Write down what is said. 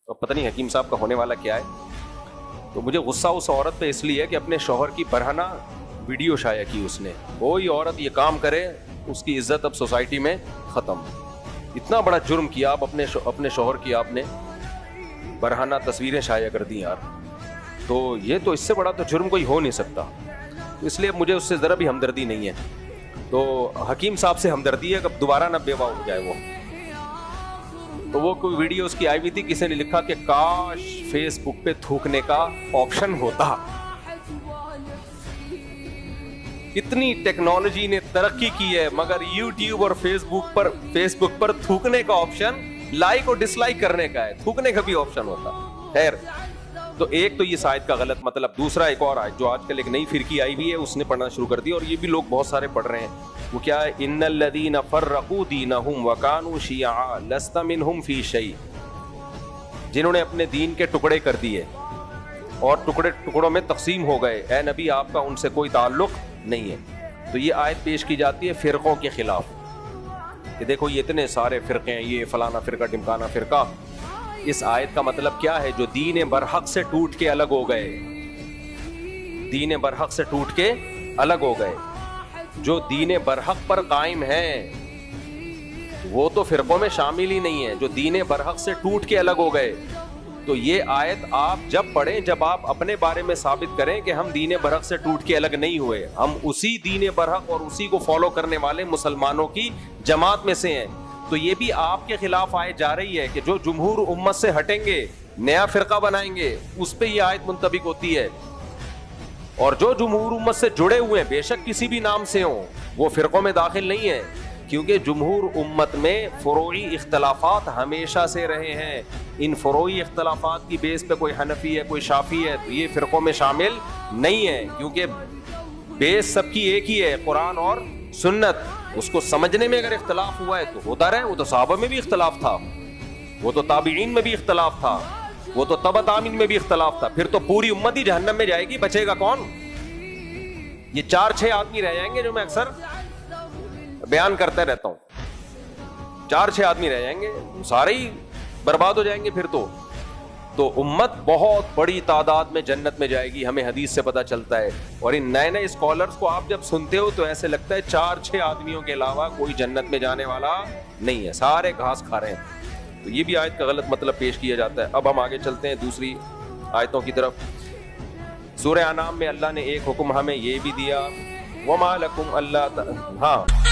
اور پتہ نہیں حکیم صاحب کا ہونے والا کیا ہے. تو مجھے غصہ اس عورت پہ اس لیے کہ اپنے شوہر کی برہنہ ویڈیو شائع کی اس نے. کوئی عورت یہ کام کرے اس کی عزت اب سوسائٹی میں ختم. اتنا بڑا جرم کیا آپ اپنے شوہر کی آپ نے برہنہ تصویریں شائع کر دی یار. تو یہ تو اس سے بڑا تو جرم کوئی ہو نہیں سکتا. تو اس لیے مجھے اس سے ذرا بھی ہمدردی نہیں ہے. تو حکیم صاحب سے ہمدردی ہے کہ اب دوبارہ نہ بیوہ ہو جائے وہ. تو وہ کوئی ویڈیو اس کی آئی ہوئی تھی, کسی نے لکھا کہ کاش فیس بک پہ تھوکنے کا آپشن ہوتا. اتنی ٹیکنالوجی نے ترقی کی ہے مگر یوٹیوب اور فیس بک پر تھوکنے کا آپشن لائک اور ڈس لائک کرنے کا ہے, تھوکنے کا بھی آپشن ہوتا. خیر, تو ایک تو یہ آیت کا غلط مطلب. دوسرا ایک اور آیت جو آج کل ایک نئی فرقی آئی ہوئی ہے اس نے پڑھنا شروع کر دی, اور یہ بھی لوگ بہت سارے پڑھ رہے ہیں. وہ کیا ہے؟ ان الذین فرقوا دینہم وکانوا شیعا لست منہم فی شیء. جنہوں نے اپنے دین کے ٹکڑے کر دیے اور ٹکڑوں میں تقسیم ہو گئے, اے نبی آپ کا ان سے کوئی تعلق نہیں ہے. تو یہ آیت پیش کی جاتی ہے فرقوں کے خلاف کہ دیکھو یہ اتنے سارے فرقے ہیں, یہ فلانا فرقہ ڈمکانا فرقہ. اس آیت کا مطلب کیا ہے؟ جو دین برحق سے ٹوٹ کے الگ ہو گئے, دین برحق سے ٹوٹ کے الگ ہو گئے, جو دین برحق پر قائم ہیں وہ تو فرقوں میں شامل ہی نہیں ہے, جو دین برحق سے ٹوٹ کے الگ ہو گئے. تو یہ آیت آپ جب پڑھیں جب آپ اپنے بارے میں ثابت کریں کہ ہم دین برحق سے ٹوٹ کے الگ نہیں ہوئے, ہم اسی دین برحق اور اسی کو فالو کرنے والے مسلمانوں کی جماعت میں سے ہیں. تو یہ بھی آپ کے خلاف آیت جا رہی ہے کہ جو جمہور امت سے ہٹیں گے, نیا فرقہ بنائیں گے, اس پہ یہ آیت منطبق ہوتی ہے. اور جو جمہور امت سے جڑے ہوئے ہیں بے شک کسی بھی نام سے ہوں, وہ فرقوں میں داخل نہیں ہے, کیونکہ جمہور امت میں فروعی اختلافات ہمیشہ سے رہے ہیں. ان فروعی اختلافات کی بیس پہ کوئی حنفی ہے کوئی شافعی ہے, تو یہ فرقوں میں شامل نہیں ہے, کیونکہ بیس سب کی ایک ہی ہے, قرآن اور سنت. اس کو سمجھنے میں اگر اختلاف ہوا ہے تو ہوتا رہے. وہ تو صحابہ میں بھی اختلاف تھا, وہ تو تابعین میں بھی اختلاف تھا, وہ تو تبع تابعین میں بھی اختلاف تھا. پھر تو پوری امت ہی جہنم میں جائے گی, بچے گا کون؟ یہ 4-6 آدمی رہ جائیں گے جو میں اکثر بیان کرتے رہتا ہوں. 4-6 آدمی رہ جائیں گے, سارے ہی برباد ہو جائیں گے. پھر تو امت بہت بڑی تعداد میں جنت میں جائے گی, ہمیں حدیث سے پتہ چلتا ہے. اور ان نئے نئے اسکالرز کو آپ جب سنتے ہو تو ایسے لگتا ہے 4-6 آدمیوں کے علاوہ کوئی جنت میں جانے والا نہیں ہے, سارے گھاس کھا رہے ہیں. تو یہ بھی آیت کا غلط مطلب پیش کیا جاتا ہے. اب ہم آگے چلتے ہیں دوسری آیتوں کی طرف. سورہ انعام میں اللہ نے ایک حکم ہمیں یہ بھی دیا, وَمَا لَكُمْ أَلَّا